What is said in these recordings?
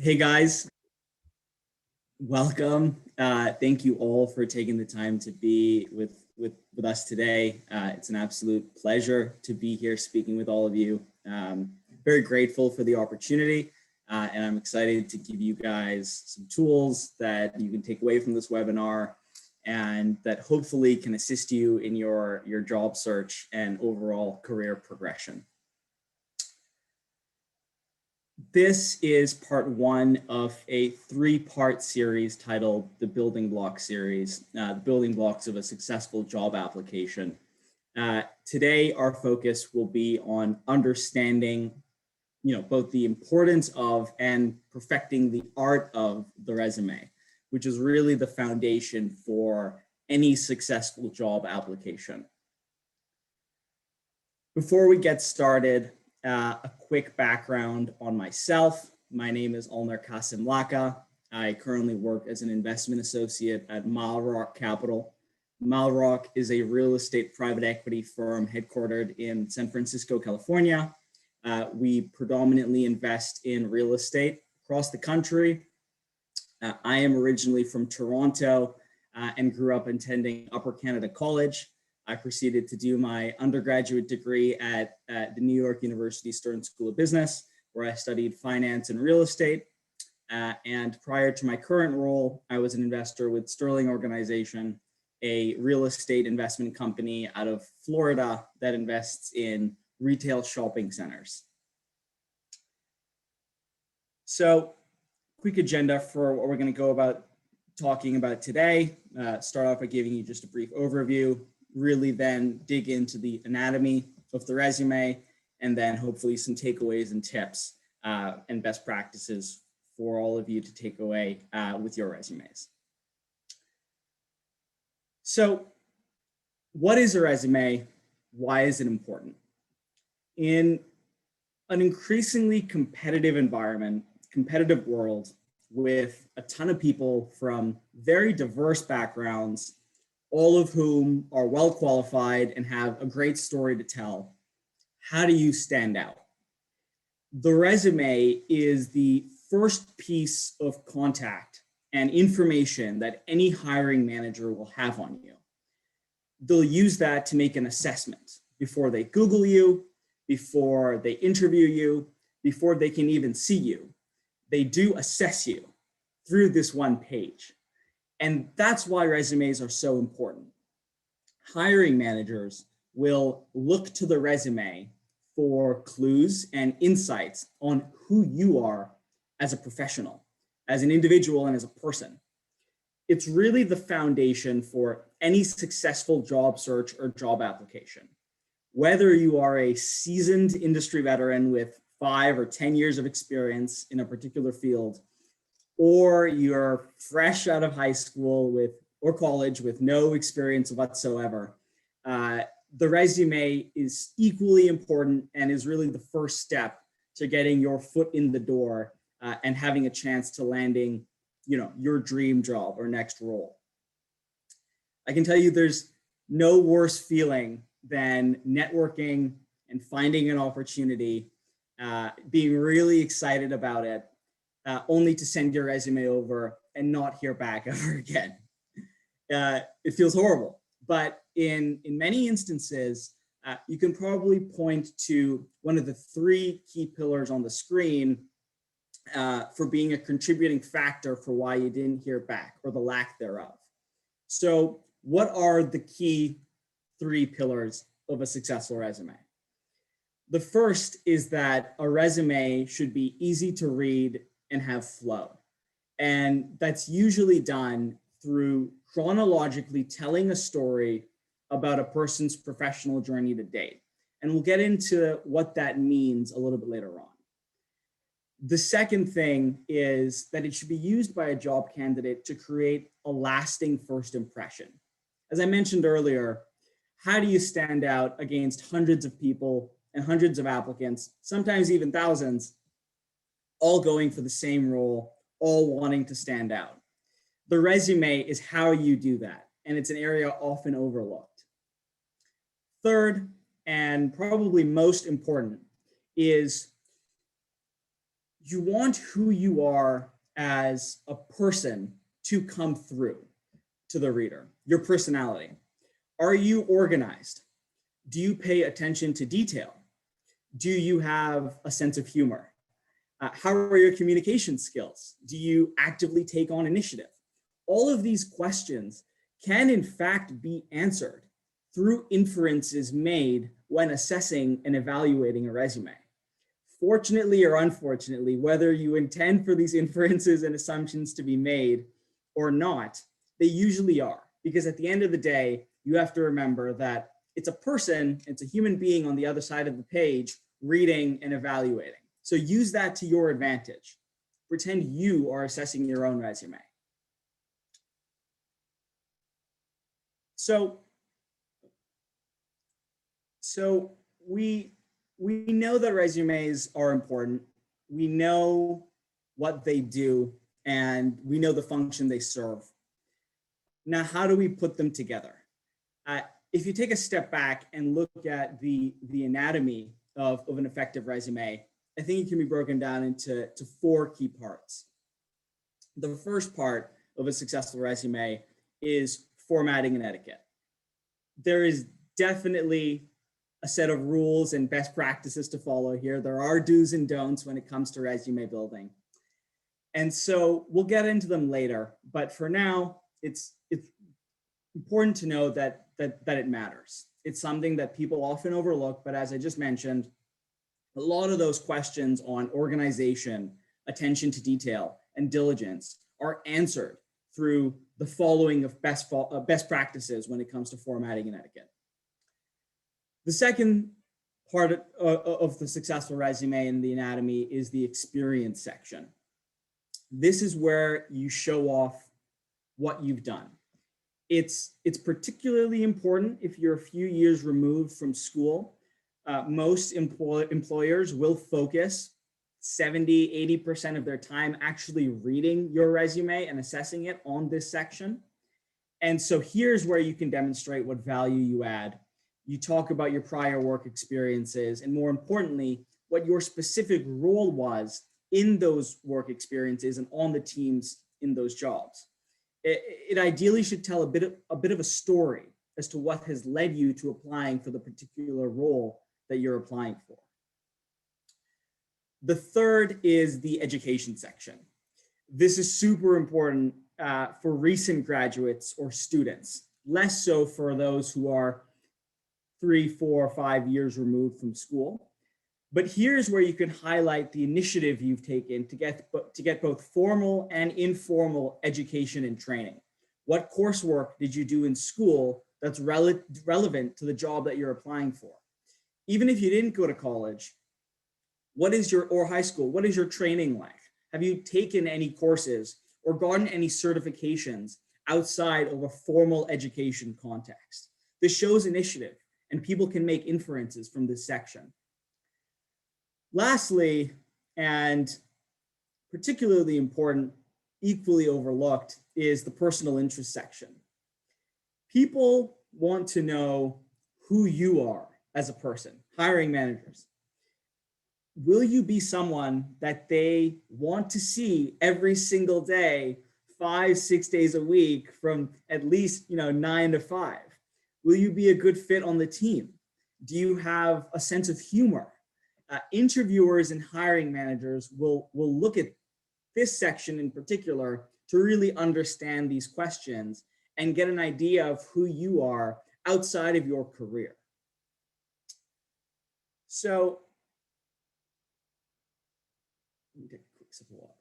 Hey guys, welcome. Thank you all for taking the time to be with us today. It's an absolute pleasure to be here speaking with all of you. Very grateful for the opportunity, and I'm excited to give you guys some tools that you can take away from this webinar and that hopefully can assist you in your job search and overall career progression. This is part one of a three-part series titled the Building Block Series, the building blocks of a successful job application. Today, our focus will be on understanding, both the importance of and perfecting the art of the resume, which is really the foundation for any successful job application. Before we get started, a quick background on myself. My name is Alner Kasim Laka. I currently work as an investment associate at Mile Rock Capital. Mile Rock is a real estate private equity firm headquartered in San Francisco, California. We predominantly invest in real estate across the country. I am originally from Toronto and grew up attending Upper Canada College. I proceeded to do my undergraduate degree at the New York University Stern School of Business, where I studied finance and real estate. And prior to my current role, I was an investor with Sterling Organization, a real estate investment company out of Florida that invests in retail shopping centers. So, quick agenda for what we're going to go about talking about today. Start off by giving you just a brief overview, really then dig into the anatomy of the resume, and then hopefully some takeaways and tips and best practices for all of you to take away with your resumes. So what is a resume? Why is it important? In an increasingly competitive environment, competitive world with a ton of people from very diverse backgrounds, all of whom are well qualified and have a great story to tell, how do you stand out? The resume is the first piece of contact and information that any hiring manager will have on you. They'll use that to make an assessment before they Google you, before they interview you, before they can even see you. They do assess you through this one page. And that's why resumes are so important. Hiring managers will look to the resume for clues and insights on who you are as a professional, as an individual, and as a person. It's really the foundation for any successful job search or job application. Whether you are a seasoned industry veteran with 5 or 10 years of experience in a particular field, or you're fresh out of high school or college with no experience whatsoever, the resume is equally important and is really the first step to getting your foot in the door and having a chance to landing, your dream job or next role. I can tell you there's no worse feeling than networking and finding an opportunity, being really excited about it, only to send your resume over and not hear back ever again. It feels horrible, but in many instances, you can probably point to one of the 3 key pillars on the screen for being a contributing factor for why you didn't hear back or the lack thereof. So what are the key 3 pillars of a successful resume? The first is that a resume should be easy to read and have flow. And that's usually done through chronologically telling a story about a person's professional journey to date. And we'll get into what that means a little bit later on. The second thing is that it should be used by a job candidate to create a lasting first impression. As I mentioned earlier, how do you stand out against hundreds of people and hundreds of applicants, sometimes even thousands, all going for the same role, all wanting to stand out? The resume is how you do that, and it's an area often overlooked. Third, and probably most important, is You want who you are as a person to come through to the reader, your personality. Are you organized? Do you pay attention to detail? Do you have a sense of humor? How are your communication skills? Do you actively take on initiative? All of these questions can in fact be answered through inferences made when assessing and evaluating a resume. Fortunately or unfortunately, whether you intend for these inferences and assumptions to be made or not, they usually are, because at the end of the day, you have to remember that it's a person, it's a human being on the other side of the page reading and evaluating. So use that to your advantage. Pretend you are assessing your own resume. So we know that resumes are important. We know what they do, and we know the function they serve. Now, how do we put them together? If you take a step back and look at the anatomy of an effective resume, I think it can be broken down into four key parts. The first part of a successful resume is formatting and etiquette. There is definitely a set of rules and best practices to follow here. There are do's and don'ts when it comes to resume building. And so we'll get into them later, but for now, it's important to know that it matters. It's something that people often overlook, but as I just mentioned, a lot of those questions on organization, attention to detail, and diligence are answered through the following of best practices when it comes to formatting and etiquette. The second part of the successful resume in the anatomy is the experience section. This is where you show off what you've done. It's particularly important if you're a few years removed from school. Most employers will focus 70–80% of their time actually reading your resume and assessing it on this section. And so here's where you can demonstrate what value you add. You talk about your prior work experiences, and more importantly, what your specific role was in those work experiences and on the teams in those jobs. It ideally should tell a bit of a story as to what has led you to applying for the particular role that you're applying for. The third is the education section. This is super important for recent graduates or students, less so for those who are 3, 4, 5 years removed from school. But here's where you can highlight the initiative you've taken to get both formal and informal education and training. What coursework did you do in school that's relevant to the job that you're applying for? Even if you didn't go to college, or high school, what is your training like? Have you taken any courses or gotten any certifications outside of a formal education context? This shows initiative, and people can make inferences from this section. Lastly, and particularly important, equally overlooked, is the personal interest section. People want to know who you are as a person, hiring managers. Will you be someone that they want to see every single day, 5–6 days a week from at least 9 to 5? Will you be a good fit on the team? Do you have a sense of humor? Interviewers and hiring managers will look at this section in particular to really understand these questions and get an idea of who you are outside of your career. So, let me take a quick sip of water.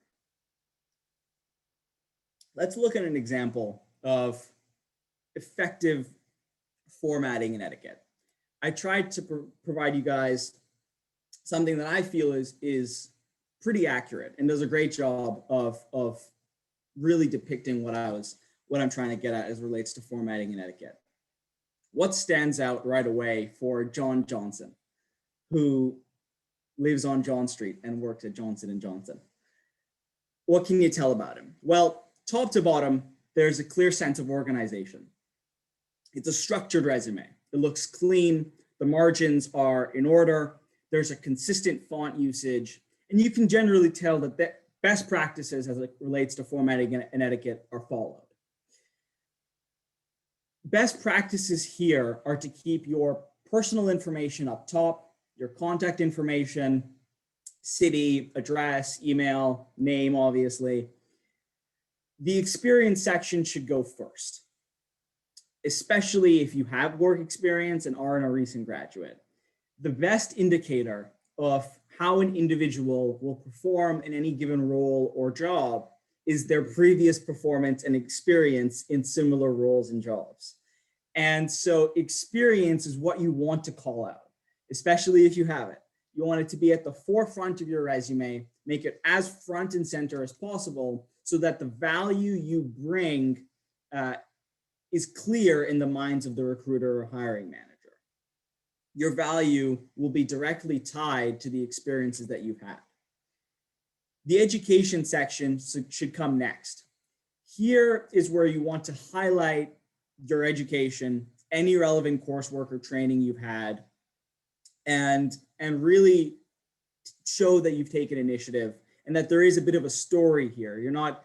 Let's look at an example of effective formatting and etiquette. I tried to provide you guys something that I feel is pretty accurate and does a great job of really depicting what I'm trying to get at as it relates to formatting and etiquette. What stands out right away for John Johnson, who lives on John Street and works at Johnson & Johnson? What can you tell about him? Well, top to bottom, there's a clear sense of organization. It's a structured resume. It looks clean. The margins are in order. There's a consistent font usage, And you can generally tell that the best practices as it relates to formatting and etiquette are followed. Best practices here are to keep your personal information up top, your contact information, city, address, email, name, obviously. The experience section should go first, especially if you have work experience and aren't a recent graduate. The best indicator of how an individual will perform in any given role or job is their previous performance and experience in similar roles and jobs. And so experience is what you want to call out, especially if you have it. You want it to be at the forefront of your resume, make it as front and center as possible so that the value you bring is clear in the minds of the recruiter or hiring manager. Your value will be directly tied to the experiences that you've had. The education section should come next. Here is where you want to highlight your education, any relevant coursework or training you've had, and really show that you've taken initiative and that there is a bit of a story here. You're not,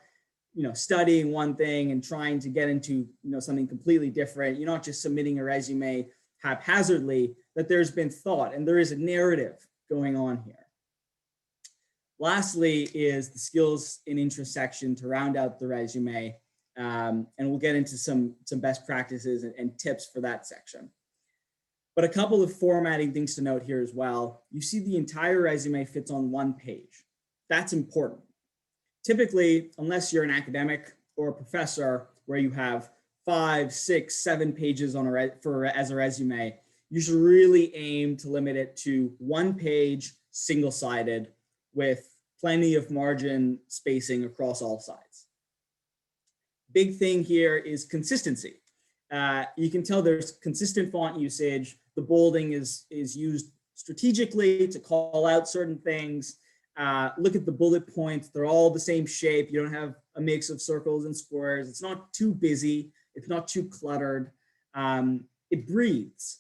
studying one thing and trying to get into, something completely different. You're not just submitting a resume haphazardly, that there's been thought and there is a narrative going on here. Lastly is the skills and interest section to round out the resume. And we'll get into some best practices and tips for that section. But a couple of formatting things to note here as well. You see the entire resume fits on one page. That's important. Typically, unless you're an academic or a professor where you have 5, 6, 7 pages on as a resume, you should really aim to limit it to one page, single-sided, with plenty of margin spacing across all sides. Big thing here is consistency. You can tell there's consistent font usage. The bolding is used strategically to call out certain things. Look at the bullet points. They're all the same shape. You don't have a mix of circles and squares. It's not too busy. It's not too cluttered. It breathes.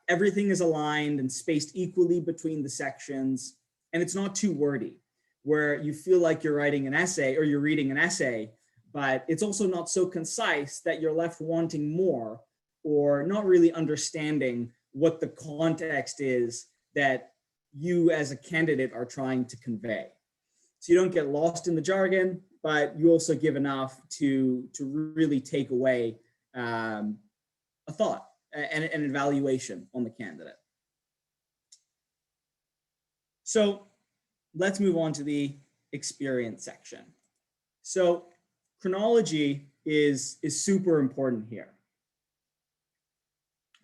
Everything is aligned and spaced equally between the sections. And it's not too wordy, where you feel like you're writing an essay or you're reading an essay, but it's also not so concise that you're left wanting more or not really understanding what the context is that you as a candidate are trying to convey. So you don't get lost in the jargon, but you also give enough to really take away a thought and an evaluation on the candidate. So let's move on to the experience section. So chronology is super important here.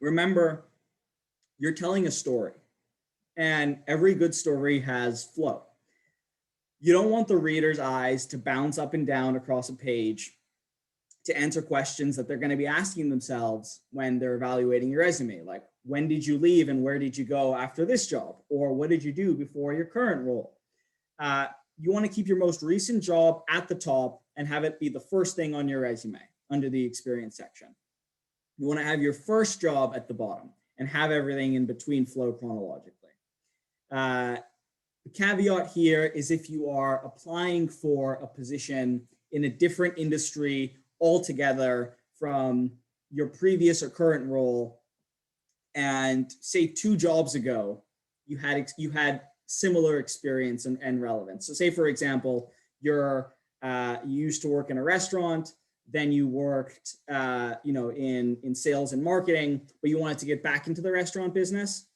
Remember, you're telling a story, and every good story has flow. You don't want the reader's eyes to bounce up and down across a page to answer questions that they're going to be asking themselves when they're evaluating your resume, like when did you leave and where did you go after this job, or what did you do before your current role? You want to keep your most recent job at the top and have it be the first thing on your resume under the experience section. You want to have your first job at the bottom and have everything in between flow chronologically. The caveat here is if you are applying for a position in a different industry altogether from your previous or current role, and say 2 jobs ago, you had similar experience and relevance. So say, for example, you used to work in a restaurant, then you worked in sales and marketing, but you wanted to get back into the restaurant business.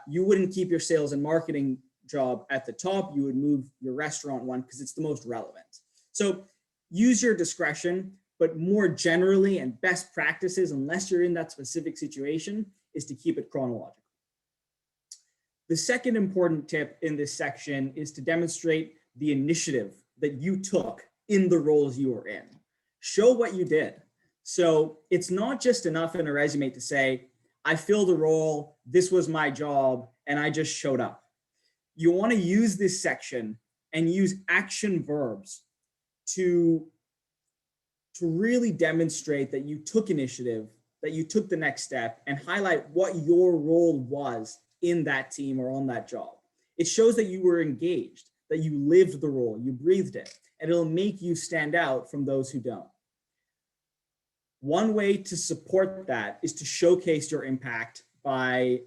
You wouldn't keep your sales and marketing job at the top. You would move your restaurant one because it's the most relevant. So use your discretion, but more generally and best practices, unless you're in that specific situation, is to keep it chronological. The second important tip in this section is to demonstrate the initiative that you took in the roles you were in. Show what you did. So it's not just enough in a resume to say, I filled a role, this was my job, and I just showed up. You want to use this section and use action verbs to really demonstrate that you took initiative, that you took the next step, and highlight what your role was in that team or on that job. It shows that you were engaged, that you lived the role, you breathed it, and it'll make you stand out from those who don't. One way to support that is to showcase your impact by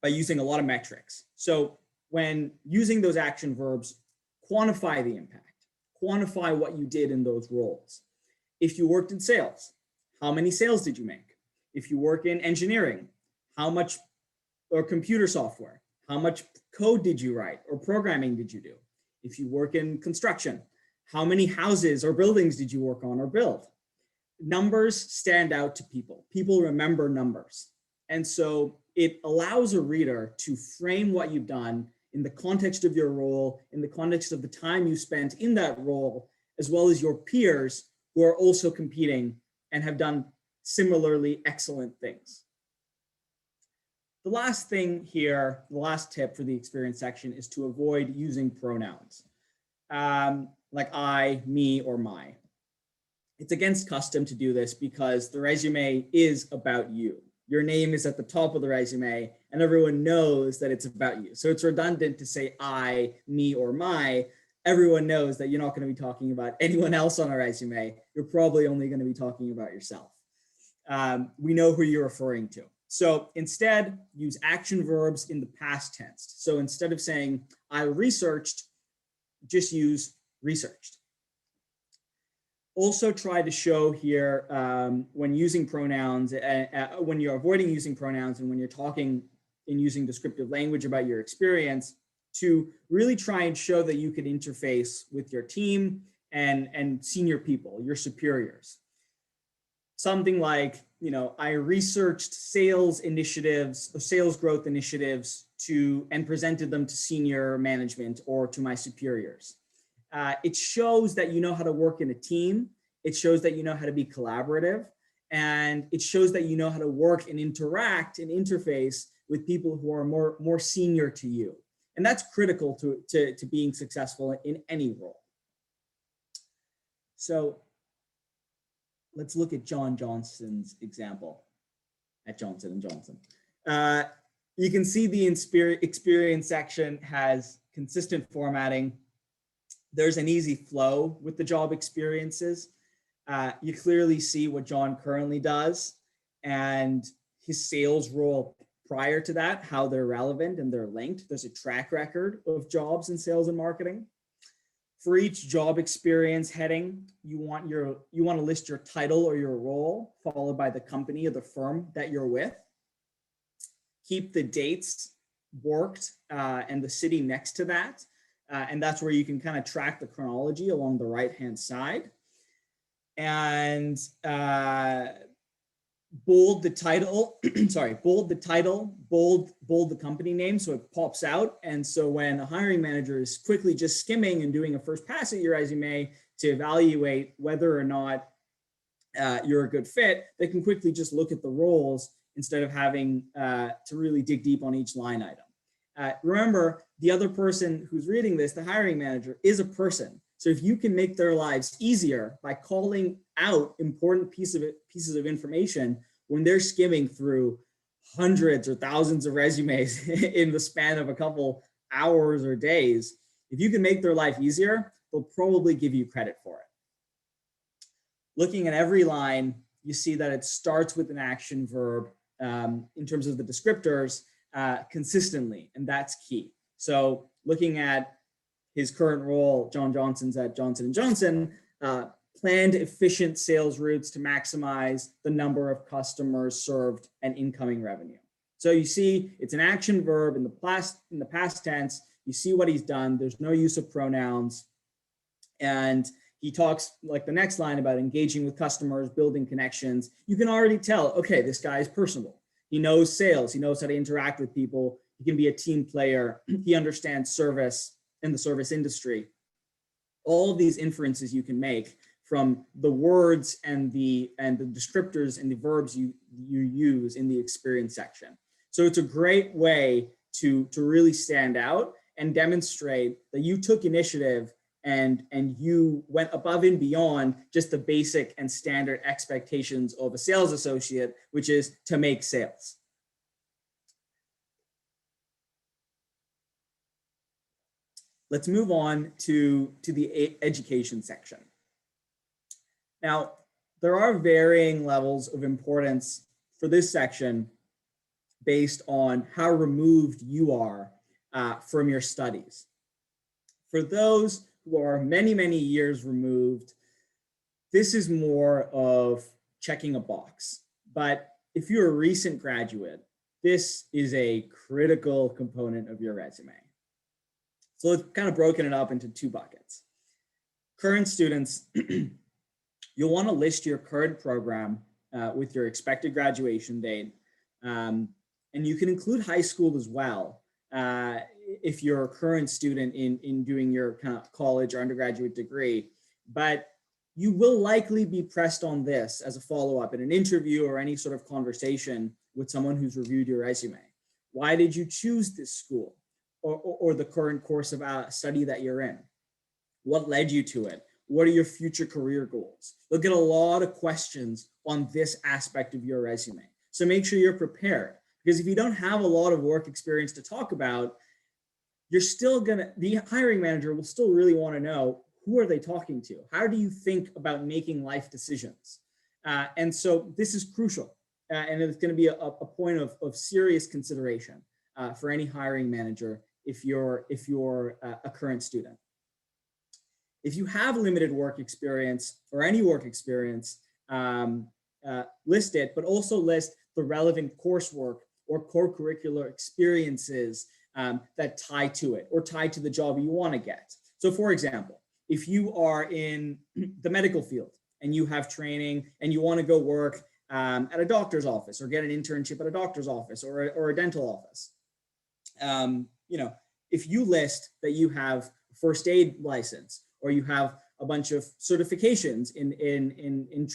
using a lot of metrics. So when using those action verbs, quantify the impact, quantify what you did in those roles. If you worked in sales, how many sales did you make? If you work in engineering, how much, or computer software, how much code did you write or programming did you do? If you work in construction, how many houses or buildings did you work on or build? Numbers stand out to people. People remember numbers. And so it allows a reader to frame what you've done in the context of your role, in the context of the time you spent in that role, as well as your peers who are also competing and have done similarly excellent things. The last thing here, the last tip for the experience section is to avoid using pronouns like I, me, or my. It's against custom to do this because the resume is about you. Your name is at the top of the resume and everyone knows that it's about you. So it's redundant to say I, me, or my. Everyone knows that you're not going to be talking about anyone else on a resume. You're probably only going to be talking about yourself. We know who you're referring to. So instead, use action verbs in the past tense. So instead of saying I researched, just use researched. Also try to show here when using pronouns, when you're avoiding using pronouns and when you're talking and using descriptive language about your experience, to really try and show that you could interface with your team and senior people, your superiors. Something like, you know, I researched sales initiatives, or sales growth initiatives and presented them to senior management or to my superiors. It shows that you know how to work in a team. It shows that you know how to be collaborative, and it shows that you know how to work and interact and interface with people who are more senior to you. And that's critical to being successful in any role. So let's look at John Johnson's example at Johnson & Johnson. You can see the experience section has consistent formatting. There's an easy flow with the job experiences. You clearly see what John currently does and his sales role prior to that, how they're relevant and they're linked. There's a track record of jobs in sales and marketing. For each job experience heading, you want to list your title or your role, followed by the company or the firm that you're with. Keep the dates worked and the city next to that. And that's where you can kind of track the chronology along the right-hand side. And bold the title, bold the title, bold the company name so it pops out. And so when a hiring manager is quickly just skimming and doing a first pass at your resume to evaluate whether or not you're a good fit, they can quickly just look at the roles instead of having to really dig deep on each line item. Remember, the other person who's reading this, the hiring manager, is a person. So if you can make their lives easier by calling out important pieces of information when they're skimming through hundreds or thousands of resumes in the span of a couple hours or days, if you can make their life easier, they'll probably give you credit for it. Looking at every line, you see that it starts with an action verb in terms of the descriptors consistently, and that's key. So looking at his current role, John Johnson's at Johnson & Johnson, planned efficient sales routes to maximize the number of customers served and incoming revenue. So you see it's an action verb in the past tense. You see what he's done. There's no use of pronouns. And he talks like the next line about engaging with customers, building connections. You can already tell, okay, this guy is personable. He knows sales. He knows how to interact with people. He can be a team player. He understands service in the service industry. All of these inferences you can make from the words and the descriptors and the verbs you use in the experience section. So it's a great way to really stand out and demonstrate that you took initiative and you went above and beyond just the basic and standard expectations of a sales associate, which is to make sales. Let's move on to the education section. Now, there are varying levels of importance for this section based on how removed you are from your studies. For those who are many, many years removed, this is more of checking a box. But if you're a recent graduate, this is a critical component of your resume. So it's kind of broken it up into two buckets. Current students, you'll want to list your current program with your expected graduation date. And you can include high school as well if you're a current student in doing your kind of college or undergraduate degree. But you will likely be pressed on this as a follow-up in an interview or any sort of conversation with someone who's reviewed your resume. Why did you choose this school or the current course of study that you're in? What led you to it? What are your future career goals? You'll get a lot of questions on this aspect of your resume. So make sure you're prepared, because if you don't have a lot of work experience to talk about, the hiring manager will still really want to know, who are they talking to? How do you think about making life decisions? And so this is crucial. And it's going to be a point of serious consideration for any hiring manager if you're a current student. If you have limited work experience or any work experience, list it, but also list the relevant coursework or core curricular experiences that tie to it or tie to the job you want to get. So for example, if you are in the medical field and you have training and you want to go work at a doctor's office or get an internship at a doctor's office or a dental office, if you list that you have a first aid license or you have a bunch of certifications in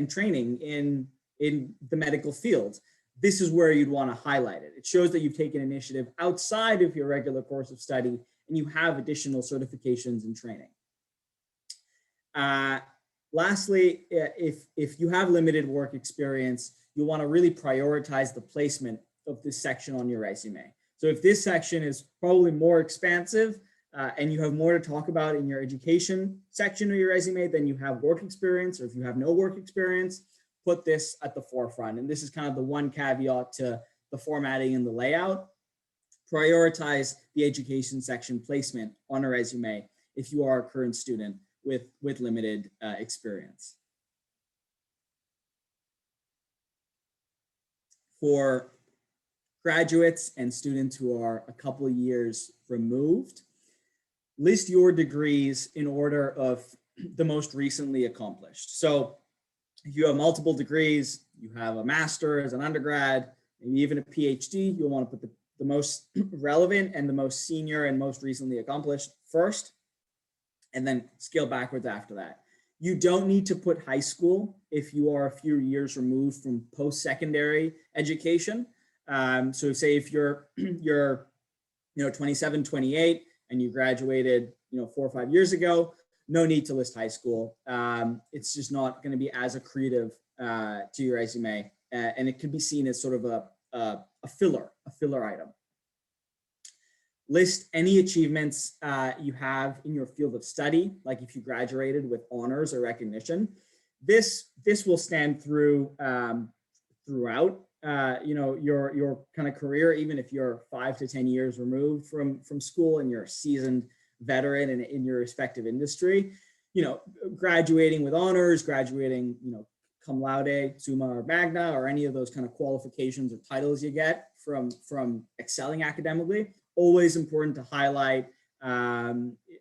training in the medical field, this is where you'd want to highlight it. It shows that you've taken initiative outside of your regular course of study and you have additional certifications and training. Lastly, if you have limited work experience, you'll want to really prioritize the placement of this section on your resume. So if this section is probably more expansive and you have more to talk about in your education section of your resume than you have work experience, or if you have no work experience, put this at the forefront. And this is kind of the one caveat to the formatting and the layout. Prioritize the education section placement on a resume if you are a current student with limited experience. For graduates and students who are a couple of years removed, list your degrees in order of the most recently accomplished. So if you have multiple degrees, you have a master's, an undergrad, maybe even a PhD, you'll want to put the most relevant and the most senior and most recently accomplished first, and then scale backwards after that. You don't need to put high school if you are a few years removed from post-secondary education. So say if you're 27, 28, and you graduated 4 or 5 years ago, no need to list high school. It's just not going to be as accretive to your resume, and it could be seen as sort of a filler item. List any achievements you have in your field of study, like if you graduated with honors or recognition. This will stand throughout your kind of career, even if you're 5 to 10 years removed from school and you're a seasoned veteran in your respective industry. Graduating with honors, graduating cum laude, summa or magna, or any of those kind of qualifications or titles you get from excelling academically, always important to highlight.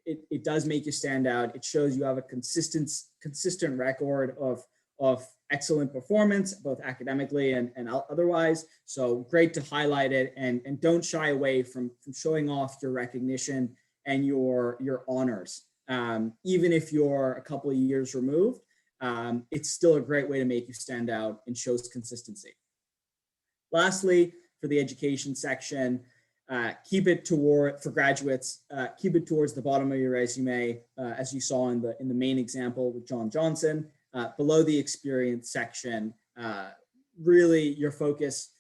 It does make you stand out. It shows you have a consistent record of excellent performance, both academically and otherwise. So great to highlight it, and don't shy away from showing off your recognition and your honors. Even if you're a couple of years removed, it's still a great way to make you stand out and shows consistency. Lastly, for the education section, keep it for graduates, keep it towards the bottom of your resume, as you saw in the main example with John Johnson. Below the experience section, really your focus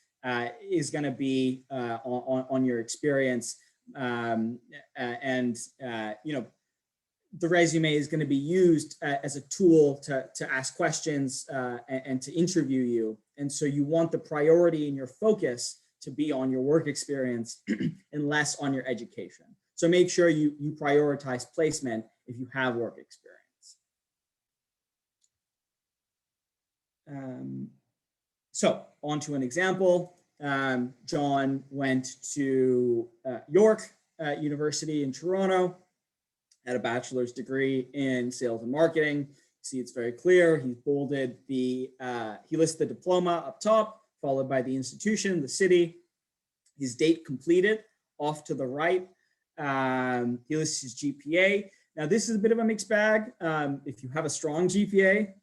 is going to be on your experience. You know, the resume is going to be used as a tool to ask questions and to interview you. And so you want the priority and your focus to be on your work experience and less on your education. So make sure you prioritize placement if you have work experience. So on to an example. John went to York University in Toronto, had a bachelor's degree in sales and marketing. See, it's very clear. He bolded he listed the diploma up top, followed by the institution, the city, his date completed off to the right. He lists his GPA. Now, this is a bit of a mixed bag. If you have a strong GPA,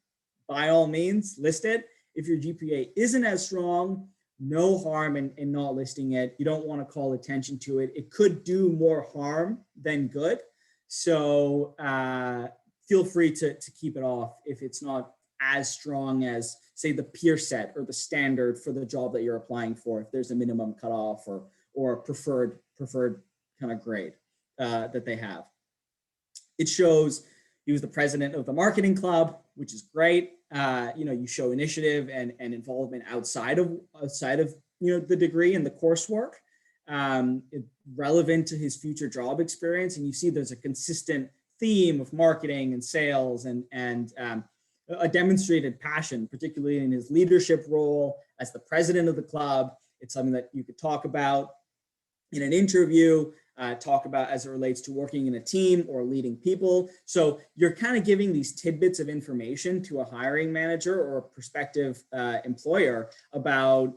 by all means, list it. If your GPA isn't as strong, no harm in not listing it. You don't want to call attention to it. It could do more harm than good. So feel free to keep it off if it's not as strong as, say, the peer set or the standard for the job that you're applying for, if there's a minimum cutoff or preferred kind of grade that they have. It shows he was the president of the marketing club, which is great. You know, you show initiative and involvement outside of you know, the degree and the coursework, relevant to his future job experience. And you see there's a consistent theme of marketing and sales and a demonstrated passion, particularly in his leadership role as the president of the club. It's something that you could talk about in an interview, talk about as it relates to working in a team or leading people. So you're kind of giving these tidbits of information to a hiring manager or a prospective employer about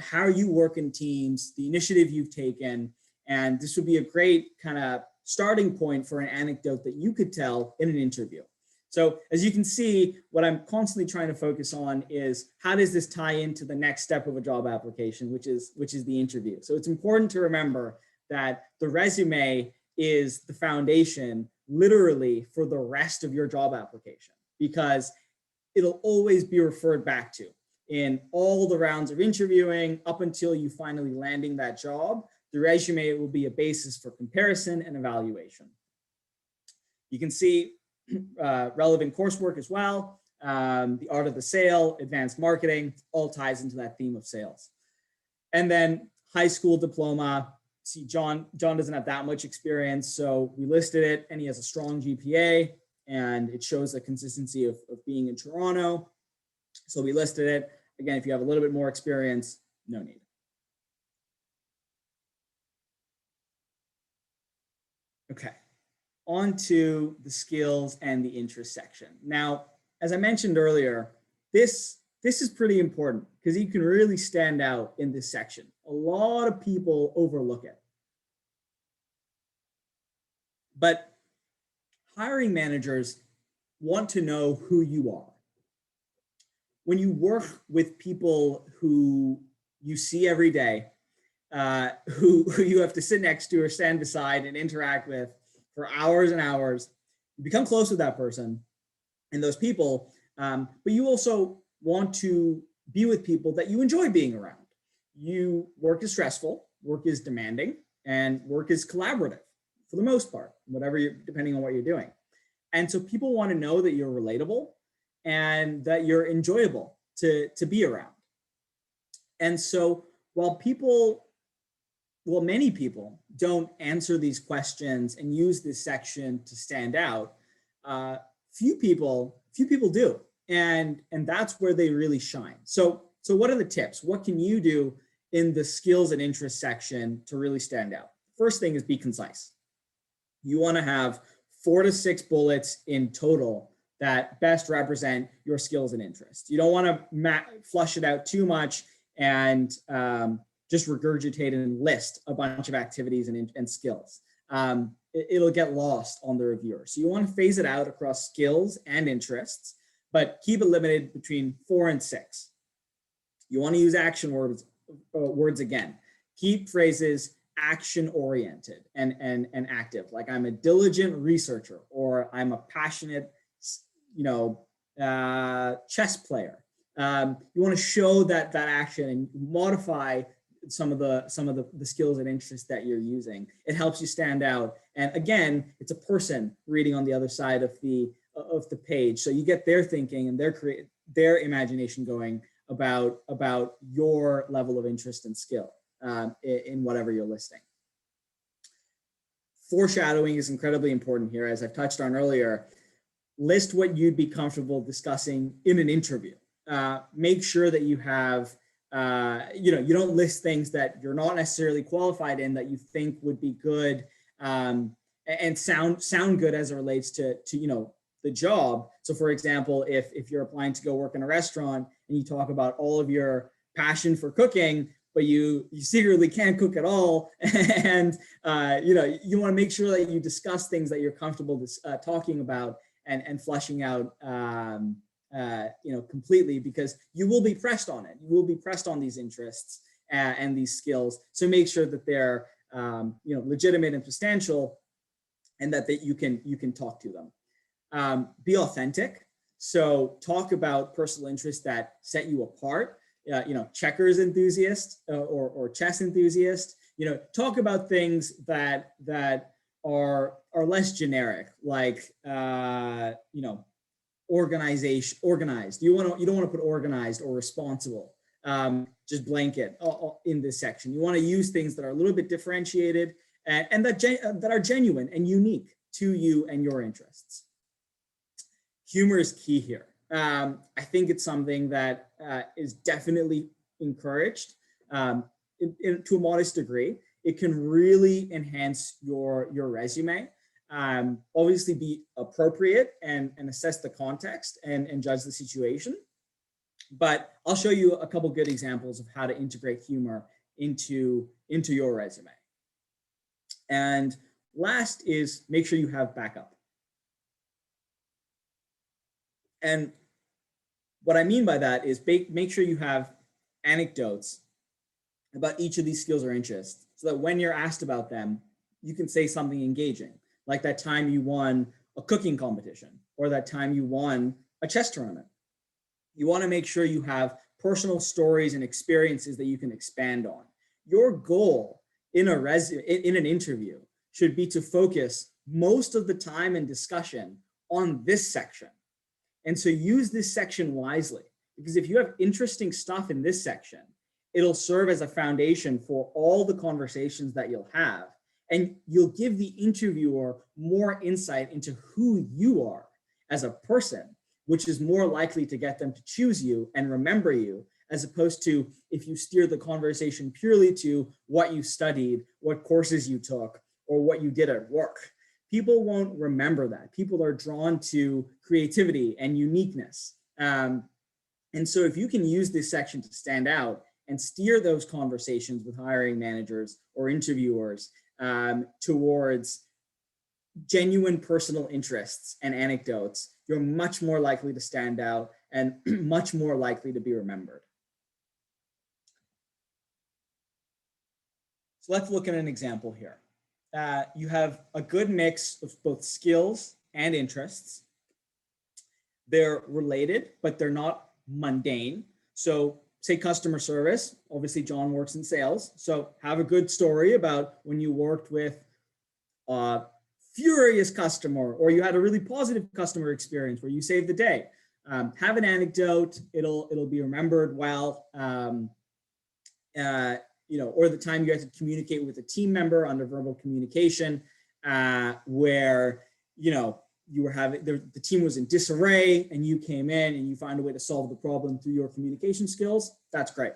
how you work in teams, the initiative you've taken. And this would be a great kind of starting point for an anecdote that you could tell in an interview. So as you can see, what I'm constantly trying to focus on is how does this tie into the next step of a job application, which is the interview. So it's important to remember that the resume is the foundation literally for the rest of your job application, because it'll always be referred back to in all the rounds of interviewing up until you finally landing that job. The resume will be a basis for comparison and evaluation. You can see relevant coursework as well. The art of the sale, advanced marketing, all ties into that theme of sales. And then high school diploma. See, John doesn't have that much experience, so we listed it, and he has a strong GPA, and it shows the consistency of being in Toronto. So we listed it. Again, if you have a little bit more experience, no need. Okay, on to the skills and the interest section. Now, as I mentioned earlier, this is pretty important because you can really stand out in this section. A lot of people overlook it. But hiring managers want to know who you are. When you work with people who you see every day, who you have to sit next to or stand beside and interact with for hours and hours, you become close with that person and those people, but you also want to be with people that you enjoy being around. Work is stressful, work is demanding, and work is collaborative for the most part, depending on what you're doing. And so people want to know that you're relatable and that you're enjoyable to be around. And so while many people don't answer these questions and use this section to stand out, few people do. And that's where they really shine. So what are the tips? What can you do in the skills and interests section to really stand out? First thing is be concise. You want to have 4 to 6 bullets in total that best represent your skills and interests. You don't want to flush it out too much and just regurgitate and list a bunch of activities and skills. It'll get lost on the reviewer. So you want to phase it out across skills and interests, but keep it limited between 4 and 6. You want to use action words again. Keep phrases action-oriented and active, like I'm a diligent researcher, or I'm a passionate, chess player. You want to show that action and modify some of the skills and interests that you're using. It helps you stand out. And again, it's a person reading on the other side of the page, so you get their thinking and their imagination going about your level of interest and skill in whatever you're listing. Foreshadowing is incredibly important here, as I've touched on earlier. List what you'd be comfortable discussing in an interview. Make sure that you have, you don't list things that you're not necessarily qualified in that you think would be good and sound good as it relates to the job. So for example, if you're applying to go work in a restaurant and you talk about all of your passion for cooking, but you secretly can't cook at all, and you want to make sure that you discuss things that you're comfortable talking about and fleshing out completely, because you will be pressed on it. You will be pressed on these interests and these skills. So make sure that they're legitimate and substantial, and that you can talk to them. Be authentic. So talk about personal interests that set you apart. Checkers enthusiast or chess enthusiast. Talk about things that are less generic, like organized. You don't want to put organized or responsible. Just blanket in this section. You want to use things that are a little bit differentiated and that are genuine and unique to you and your interests. Humor is key here. I think it's something that is definitely encouraged to a modest degree. It can really enhance your resume. Obviously be appropriate and assess the context and judge the situation. But I'll show you a couple good examples of how to integrate humor into your resume. And last is make sure you have backup. And what I mean by that is make sure you have anecdotes about each of these skills or interests, so that when you're asked about them, you can say something engaging, like that time you won a cooking competition or that time you won a chess tournament. You want to make sure you have personal stories and experiences that you can expand on. Your goal in an interview should be to focus most of the time and discussion on this section. And so use this section wisely, because if you have interesting stuff in this section, it'll serve as a foundation for all the conversations that you'll have. And you'll give the interviewer more insight into who you are as a person, which is more likely to get them to choose you and remember you, as opposed to if you steer the conversation purely to what you studied, what courses you took, or what you did at work. People won't remember that. People are drawn to creativity and uniqueness. And so if you can use this section to stand out and steer those conversations with hiring managers or interviewers towards genuine personal interests and anecdotes, you're much more likely to stand out and much more likely to be remembered. So let's look at an example here. You have a good mix of both skills and interests. They're related, but they're not mundane. So say customer service, obviously John works in sales. So have a good story about when you worked with a furious customer, or you had a really positive customer experience where you saved the day. Have an anecdote, it'll be remembered well. Or the time you had to communicate with a team member under verbal communication, where you were having the team was in disarray and you came in and you find a way to solve the problem through your communication skills. That's great.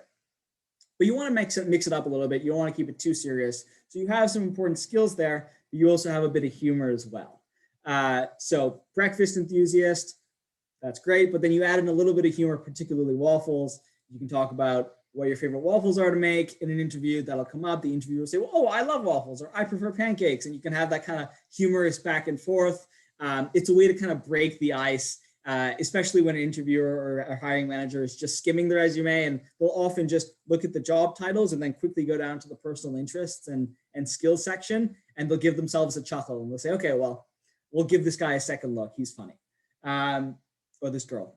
But you want to mix it up a little bit. You don't want to keep it too serious. So you have some important skills there, but you also have a bit of humor as well. So breakfast enthusiast, that's great. But then you add in a little bit of humor, particularly waffles. You can talk about what your favorite waffles are to make in an interview. That'll come up. The interviewer will say, well, oh, I love waffles, or I prefer pancakes. And you can have that kind of humorous back and forth. It's a way to kind of break the ice, especially when an interviewer or a hiring manager is just skimming the resume, and they'll often just look at the job titles and then quickly go down to the personal interests and skills section, and they'll give themselves a chuckle and they'll say, okay, well, we'll give this guy a second look. He's funny. Or this girl.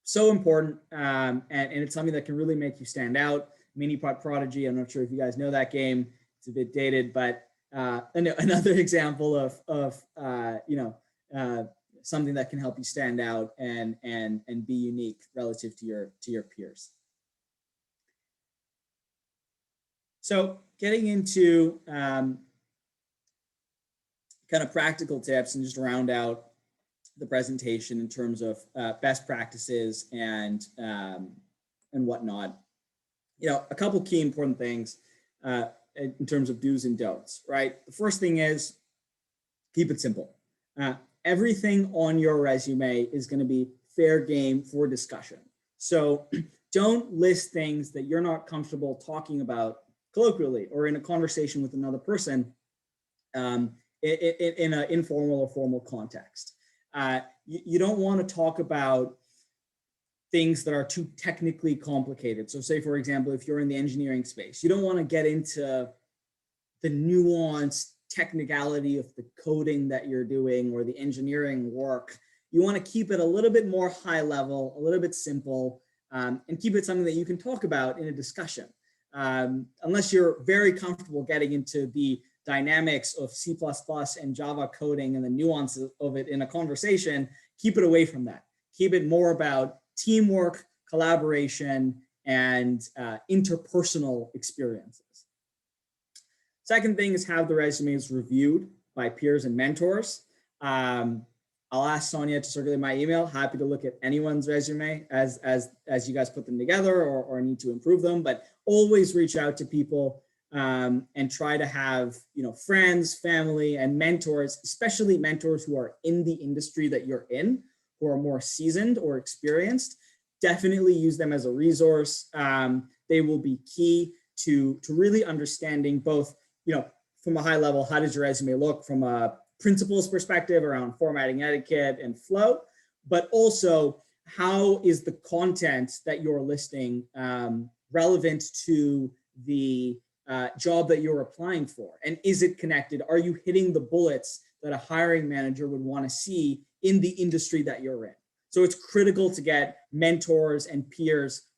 So important, and it's something that can really make you stand out. Mini Pot Prodigy. I'm not sure if you guys know that game. It's a bit dated, but another example of something that can help you stand out and be unique relative to your peers. So getting into kind of practical tips and just round out the presentation in terms of best practices and whatnot. A couple key important things in terms of do's and don'ts, right? The first thing is keep it simple. Everything on your resume is going to be fair game for discussion. So don't list things that you're not comfortable talking about colloquially or in a conversation with another person in an informal or formal context. You don't want to talk about things that are too technically complicated. So say, for example, if you're in the engineering space, you don't want to get into the nuanced technicality of the coding that you're doing or the engineering work. You want to keep it a little bit more high level, a little bit simple, and keep it something that you can talk about in a discussion. Unless you're very comfortable getting into the dynamics of C++ and Java coding and the nuances of it in a conversation, keep it away from that. Keep it more about teamwork, collaboration, and interpersonal experiences. Second thing is have the resumes reviewed by peers and mentors. I'll ask Sonia to circulate my email. Happy to look at anyone's resume as you guys put them together or need to improve them, but always reach out to people and try to have friends, family, and mentors, especially mentors who are in the industry that you're in, who are more seasoned or experienced. Definitely use them as a resource. They will be key to really understanding both, from a high level, how does your resume look from a principles perspective around formatting etiquette and flow, but also how is the content that you're listing relevant to the job that you're applying for? And is it connected? Are you hitting the bullets that a hiring manager would want to see in the industry that you're in? So it's critical to get mentors and peers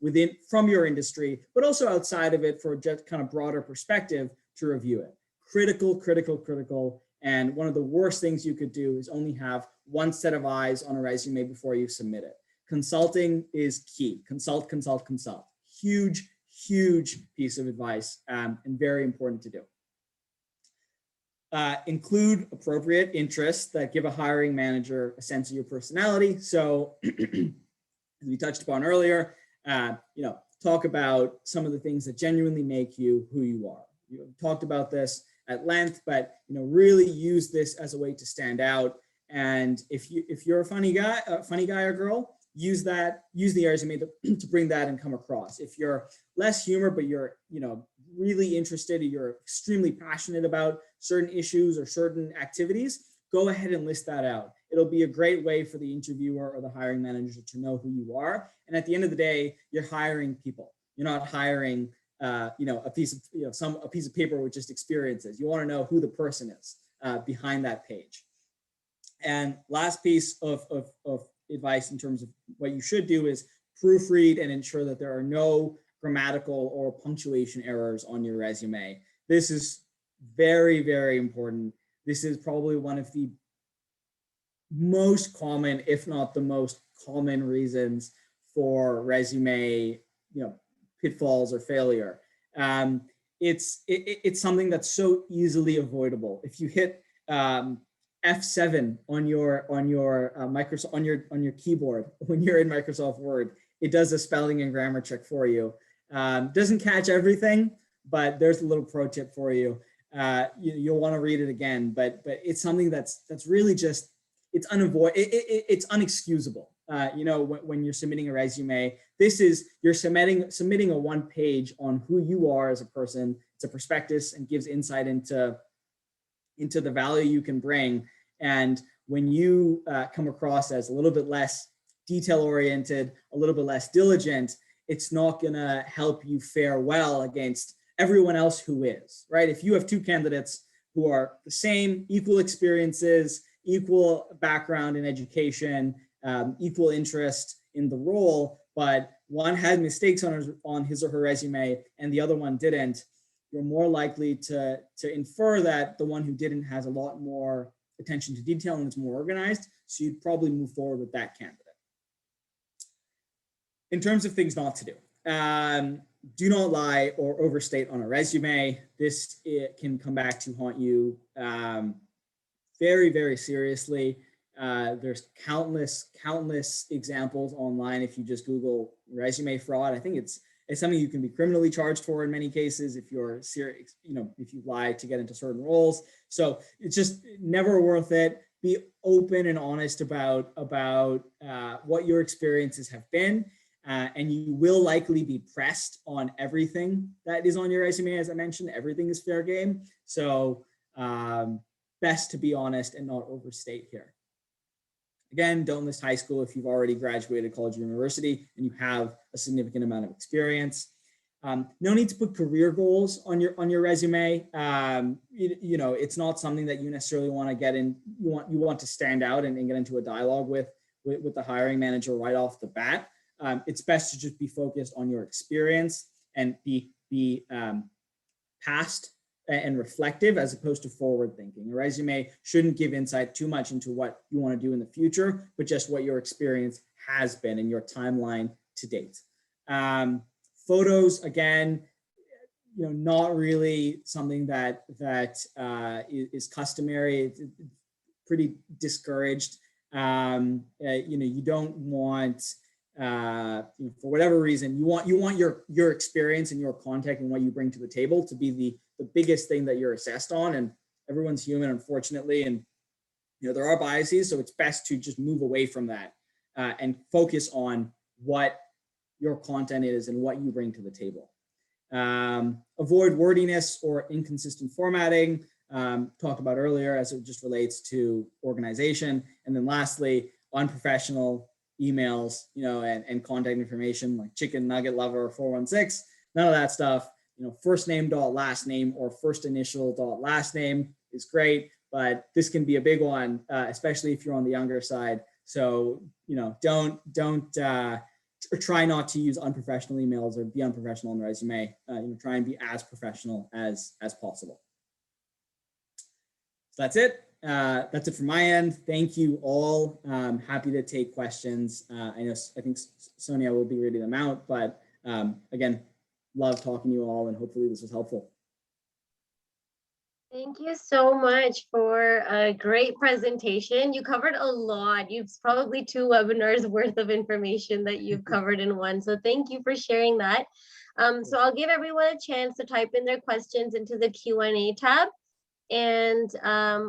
from your industry, but also outside of it for just kind of broader perspective to review it. Critical, critical, critical. And one of the worst things you could do is only have one set of eyes on a resume before you submit it. Consulting is key. Consult, consult, consult. Huge, huge piece of advice and very important to do. Include appropriate interests that give a hiring manager a sense of your personality. So as we touched upon earlier, talk about some of the things that genuinely make you who you are. You've talked about this at length, but really use this as a way to stand out. And if you're a funny guy or girl, use the resume to bring that and come across. If you're less humor, but you're really interested, or you're extremely passionate about certain issues or certain activities, go ahead and list that out. It'll be a great way for the interviewer or the hiring manager to know who you are. And at the end of the day, you're hiring people. You're not hiring a piece of paper with just experiences. You want to know who the person is behind that page. And last piece of advice in terms of what you should do is proofread and ensure that there are no grammatical or punctuation errors on your resume. This is very, very important. This is probably one of the most common, if not the most common reasons for resume, pitfalls or failure. It's something that's so easily avoidable. If you hit F7 on your Microsoft on your keyboard when you're in Microsoft Word, it does a spelling and grammar check for you. Doesn't catch everything, but there's a little pro tip for you. You'll want to read it again, but it's something that's really just it's unexcusable. When you're submitting a resume, you're submitting a one page on who you are as a person. It's a prospectus and gives insight into the value you can bring. And when you come across as a little bit less detail oriented, a little bit less diligent, it's not going to help you fare well against everyone else who is, right? If you have two candidates who are the same, equal experiences, equal background in education, equal interest in the role, but one had mistakes on his or her resume and the other one didn't, you're more likely to infer that the one who didn't has a lot more attention to detail and is more organized. So you'd probably move forward with that candidate. In terms of things not to do, do not lie or overstate on a resume. This can come back to haunt you very, very seriously. There's countless examples online. If you just Google resume fraud, I think it's something you can be criminally charged for in many cases if you're serious, if you lie to get into certain roles. So it's just never worth it. Be open and honest about what your experiences have been. And you will likely be pressed on everything that is on your resume. As I mentioned, everything is fair game. So best to be honest and not overstate here. Again, don't list high school if you've already graduated college or university and you have a significant amount of experience. No need to put career goals on your resume. It's not something that you necessarily want to get in. You want to stand out and get into a dialogue with the hiring manager right off the bat. It's best to just be focused on your experience and be past and reflective as opposed to forward thinking. A resume shouldn't give insight too much into what you want to do in the future, but just what your experience has been in your timeline to date. Photos, again, not really something that is customary. It's pretty discouraged. You don't want, for whatever reason, you want your experience and your content and what you bring to the table to be the biggest thing that you're assessed on. And everyone's human, unfortunately, and there are biases, so it's best to just move away from that and focus on what your content is and what you bring to the table. Avoid wordiness or inconsistent formatting, talked about earlier as it just relates to organization. And then lastly, unprofessional emails, and contact information like chicken nugget lover 416, none of that stuff. First name dot last name or first initial dot last name is great, but this can be a big one, especially if you're on the younger side. So, don't try not to use unprofessional emails or be unprofessional on the resume. Try and be as professional as possible. So that's it. That's it from my end. Thank you all. Happy to take questions. I think Sonia will be reading them out, but again, love talking to you all and hopefully this was helpful. Thank you so much for a great presentation. You covered a lot. It's probably 2 webinars worth of information that you've covered in one. So thank you for sharing that. So I'll give everyone a chance to type in their questions into the Q&A tab, and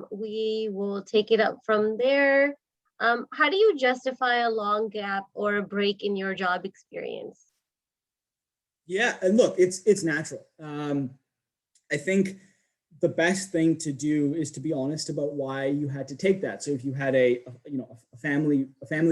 we will take it up from there. How do you justify a long gap or a break in your job experience? Yeah, and look, it's natural. I think the best thing to do is to be honest about why you had to take that. So if you had a family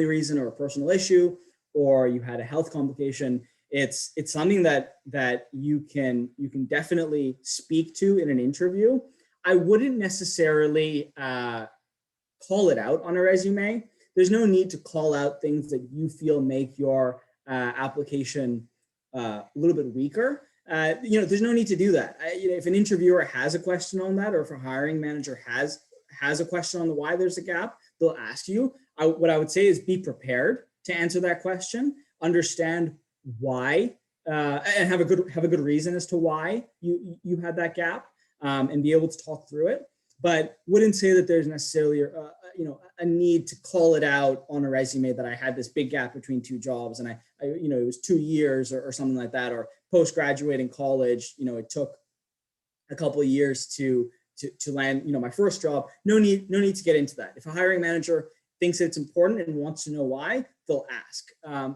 reason or a personal issue, or you had a health complication, it's something that you can definitely speak to in an interview. I wouldn't necessarily call it out on a resume. There's no need to call out things that you feel make your application a little bit weaker. There's no need to do that. If an interviewer has a question on that, or if a hiring manager has a question on the why there's a gap, they'll ask you. What I would say is be prepared to answer that question, understand why, and have a good reason as to why you had that gap, and be able to talk through it. But wouldn't say that there's necessarily a need to call it out on a resume that I had this big gap between 2 jobs and it was 2 years or something like that, or post-graduating college, it took a couple of years to land, my first job. No need to get into that. If a hiring manager thinks it's important and wants to know why, they'll ask,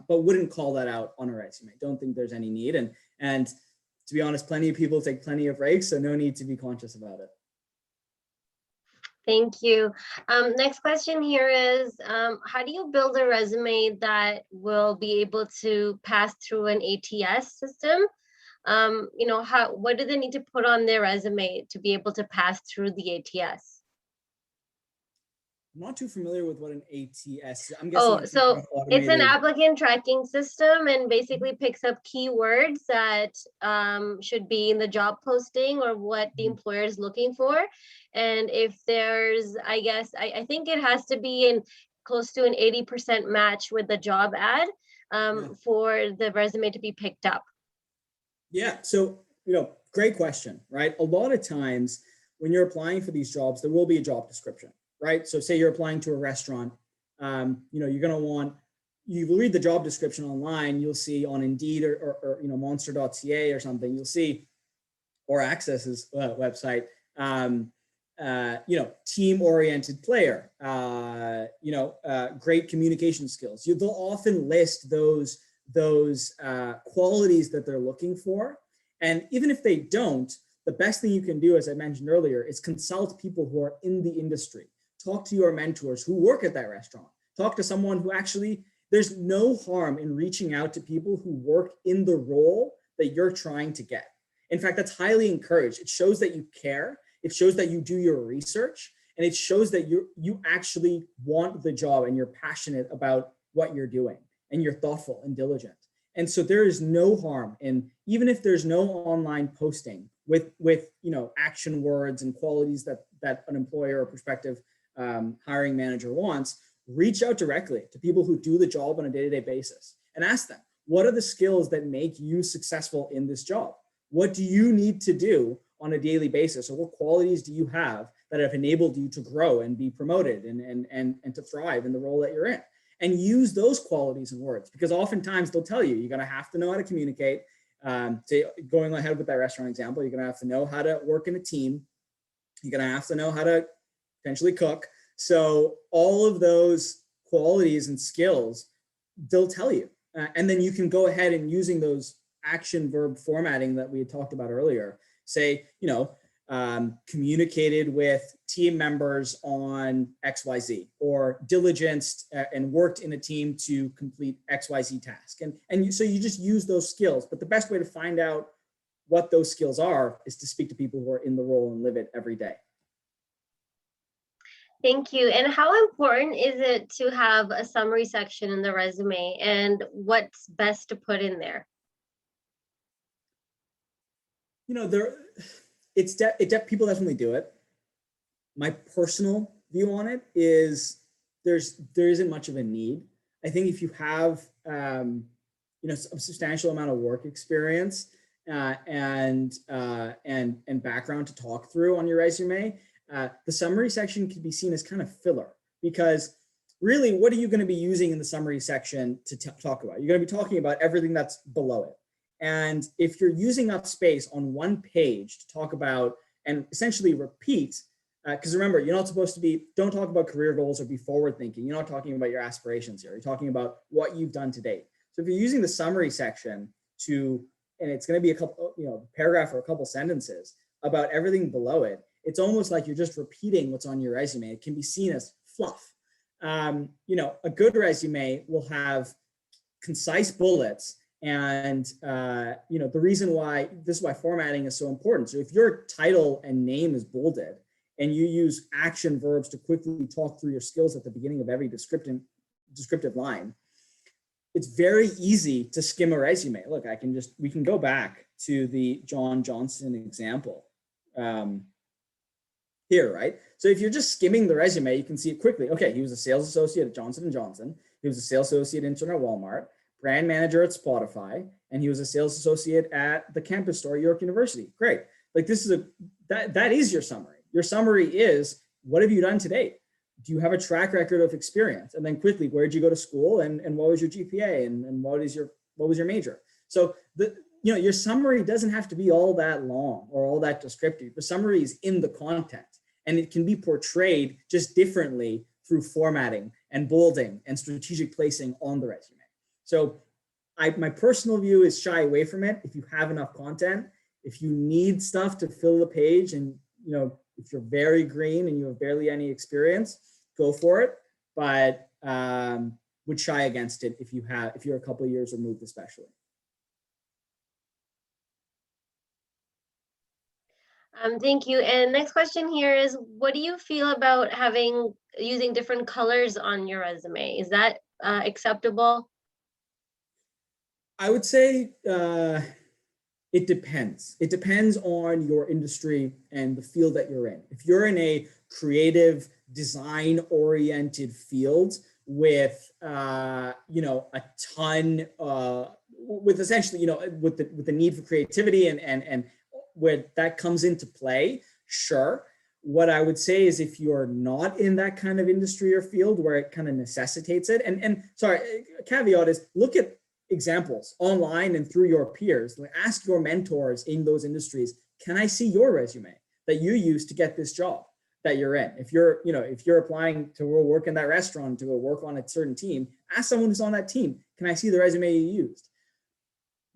but wouldn't call that out on a resume. Don't think there's any need. And to be honest, plenty of people take plenty of breaks, so no need to be conscious about it. Thank you. Next question here is, how do you build a resume that will be able to pass through an ATS system? What do they need to put on their resume to be able to pass through the ATS? I'm not too familiar with what an ATS is. I'm guessing Oh, it's some kind so of it's an automated. applicant tracking system and basically picks up keywords that should be in the job posting or what the employer is looking for. And if there's, I guess, I think it has to be in close to an 80% match with the job ad for the resume to be picked up. Yeah. So, great question, right? A lot of times when you're applying for these jobs, there will be a job description, right? So say you're applying to a restaurant, you're going to want, you read the job description online, you'll see on Indeed or monster.ca or something, you'll see, or ACCES's website, team-oriented player, great communication skills. They'll often list those qualities that they're looking for. And even if they don't, the best thing you can do, as I mentioned earlier, is consult people who are in the industry. Talk to your mentors who work at that restaurant. Talk to someone who actually, there's no harm in reaching out to people who work in the role that you're trying to get. In fact, that's highly encouraged. It shows that you care. It shows that you do your research, and it shows that you actually want the job and you're passionate about what you're doing and you're thoughtful and diligent. And so there is no harm in, even if there's no online posting with action words and qualities that an employer or prospective hiring manager wants, reach out directly to people who do the job on a day-to-day basis and ask them, what are the skills that make you successful in this job? What do you need to do on a daily basis? Or what qualities do you have that have enabled you to grow and be promoted and to thrive in the role that you're in? And use those qualities and words, because oftentimes they'll tell you're going to have to know how to communicate. Say, going ahead with that restaurant example, you're going to have to know how to work in a team. You're going to have to know how to potentially cook. So all of those qualities and skills, they'll tell you. And then you can go ahead and using those action verb formatting that we had talked about earlier, say, communicated with team members on XYZ, or diligenced and worked in a team to complete XYZ task. So you just use those skills. But the best way to find out what those skills are is to speak to people who are in the role and live it every day. Thank you. And how important is it to have a summary section in the resume, and what's best to put in there? People definitely do it. My personal view on it is there isn't much of a need. I think if you have a substantial amount of work experience and background to talk through on your resume, the summary section can be seen as kind of filler, because really, what are you going to be using in the summary section to talk about? You're going to be talking about everything that's below it. And if you're using up space on one page to talk about and essentially repeat, because remember, you're not supposed to don't talk about career goals or be forward thinking. You're not talking about your aspirations here. You're talking about what you've done to date. So if you're using the summary section and it's going to be a couple, paragraph or a couple sentences about everything below it, it's almost like you're just repeating what's on your resume. It can be seen as fluff. A good resume will have concise bullets. And, the reason why this is why formatting is so important. So if your title and name is bolded and you use action verbs to quickly talk through your skills at the beginning of every descriptive line, it's very easy to skim a resume. Look, we can go back to the John Johnson example here, right? So if you're just skimming the resume, you can see it quickly. Okay, he was a sales associate at Johnson & Johnson. He was a sales associate intern at Walmart, brand manager at Spotify, and he was a sales associate at the campus store at York University. Great. Like that is your summary. Your summary is, what have you done to date? Do you have a track record of experience? And then quickly, where did you go to school, and what was your GPA, and what was your major? So your summary doesn't have to be all that long or all that descriptive. The summary is in the content, and it can be portrayed just differently through formatting and bolding and strategic placing on the resume. So my personal view is shy away from it if you have enough content. If you need stuff to fill the page, and if you're very green and you have barely any experience, go for it. But would shy against it if you're a couple of years removed, especially. Thank you. And next question here is, what do you feel about having using different colors on your resume. Is that acceptable? I would say it depends. It depends on your industry and the field that you're in. If you're in a creative, design-oriented field with, you know, a ton, with essentially, you know, with the need for creativity and where that comes into play, sure. What I would say is if you're not in that kind of industry or field where it kind of necessitates it, and sorry, a caveat is look at examples online and through your peers. Like ask your mentors in those industries, can I see your resume that you use to get this job that you're in? If you're, you know, if you're applying to work in that restaurant, to go work on a certain team, ask someone who's on that team, can I see the resume you used?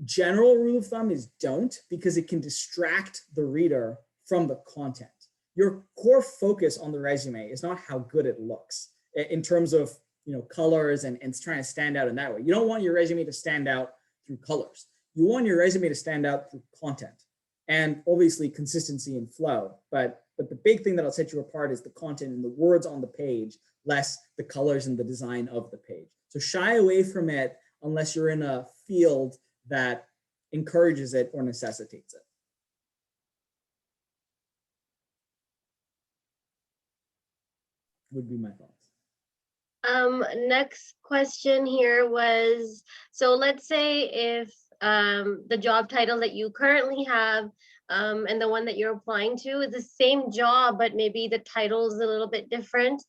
General rule of thumb is don't, because it can distract the reader from the content. Your core focus on the resume is not how good it looks in terms of, you know, colors and trying to stand out in that way. You don't want your resume to stand out through colors. You want your resume to stand out through content and obviously consistency and flow. But the big thing that'll set you apart is the content and the words on the page, less the colors and the design of the page. So shy away from it unless you're in a field that encourages it or necessitates it. Would be my thoughts. Next question here was, so let's say if the job title that you currently have and the one that you're applying to is the same job, but maybe the title is a little bit different.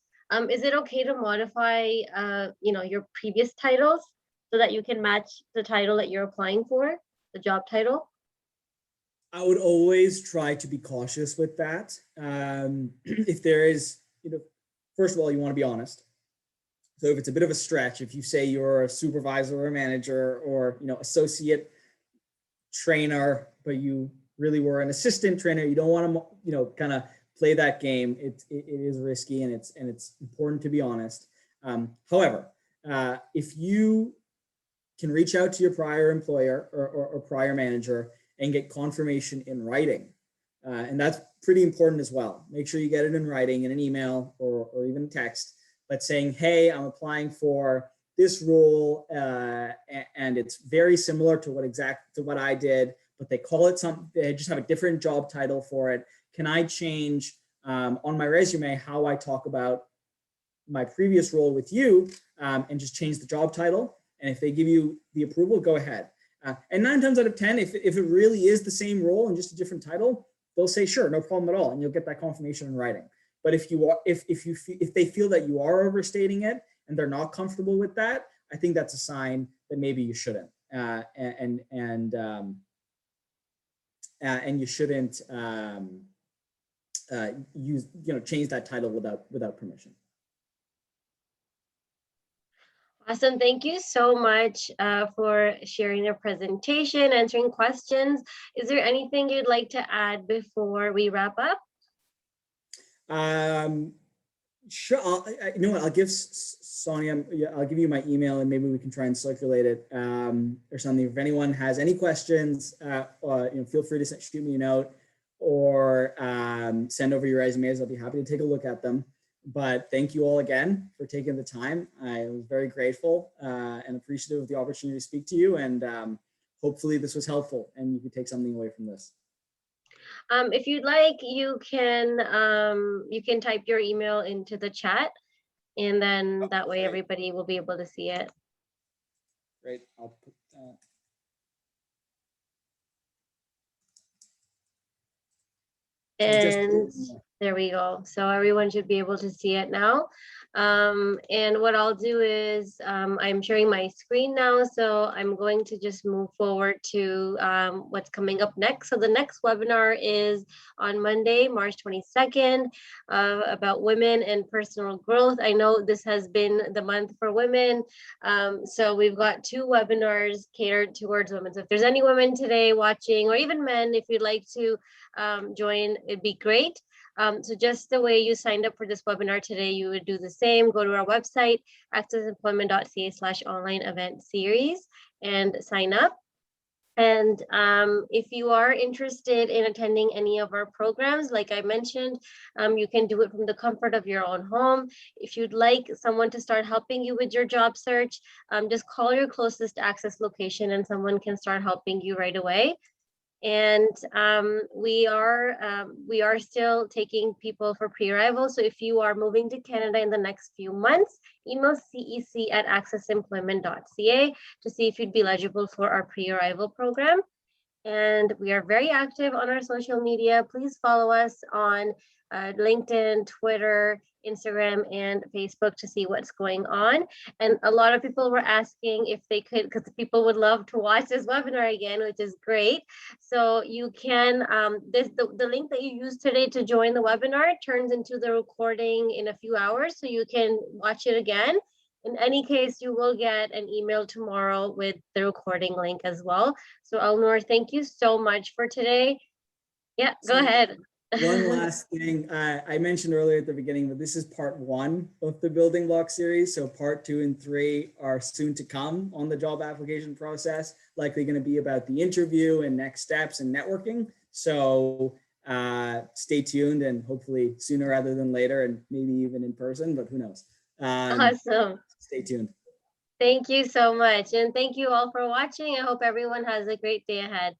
Is it okay to modify, you know, your previous titles so that you can match the title that you're applying for, the job title? I would always try to be cautious with that. If there is, you know, first of all, you want to be honest. So if it's a bit of a stretch, if you say you're a supervisor or a manager or, you know, associate trainer, but you really were an assistant trainer, you don't want to, you know, kind of play that game. It is risky and it's important to be honest. However, if you can reach out to your prior employer or prior manager and get confirmation in writing, and that's pretty important as well. Make sure you get it in writing in an email or even text, but saying, hey, I'm applying for this role and it's very similar to what I did, but they call it something, they just have a different job title for it. Can I change on my resume how I talk about my previous role with you and just change the job title? And if they give you the approval, go ahead. And 9 times out of 10, if it really is the same role and just a different title, they'll say, sure, no problem at all. And you'll get that confirmation in writing. But if they feel that you are overstating it and they're not comfortable with that, I think that's a sign that maybe you shouldn't. And you shouldn't use, you know, change that title without permission. Awesome. Thank you so much for sharing your presentation, answering questions. Is there anything you'd like to add before we wrap up? Sure. You know what? I'll give Sonia, I'll give you my email and maybe we can try and circulate it or something. If anyone has any questions, you know, feel free to shoot me a note or send over your resumes. I'll be happy to take a look at them. But thank you all again for taking the time. I was very grateful and appreciative of the opportunity to speak to you. And hopefully this was helpful and you could take something away from this. If you'd like, you can type your email into the chat, and then that way everybody will be able to see it. Great. I'll put that. And there we go. So everyone should be able to see it now. And what I'll do is I'm sharing my screen now. So I'm going to just move forward to what's coming up next. So the next webinar is on Monday, March 22nd, about women and personal growth. I know this has been the month for women. So we've got 2 webinars catered towards women. So if there's any women today watching, or even men, if you'd like to join, it'd be great. So just the way you signed up for this webinar today, you would do the same. Go to our website, accessemployment.ca/online event series, and sign up. And if you are interested in attending any of our programs, like I mentioned, you can do it from the comfort of your own home. If you'd like someone to start helping you with your job search, just call your closest ACCESS location and someone can start helping you right away. And we are still taking people for pre-arrival. So if you are moving to Canada in the next few months, email cec@accessemployment.ca to see if you'd be eligible for our pre-arrival program. And we are very active on our social media. Please follow us on LinkedIn, Twitter, Instagram, and Facebook to see what's going on. And a lot of people were asking if they could, because people would love to watch this webinar again, which is great. So you can, the link that you used today to join the webinar turns into the recording in a few hours, so you can watch it again. In any case, you will get an email tomorrow with the recording link as well. So Elnor, thank you so much for today. Yeah, go ahead. One last thing I mentioned earlier at the beginning, but this is part 1 of the building block series. So part 2 and 3 are soon to come on the job application process, likely going to be about the interview and next steps and networking. So stay tuned, and hopefully sooner rather than later, and maybe even in person, but who knows. Awesome. Stay tuned. Thank you so much. And thank you all for watching. I hope everyone has a great day ahead.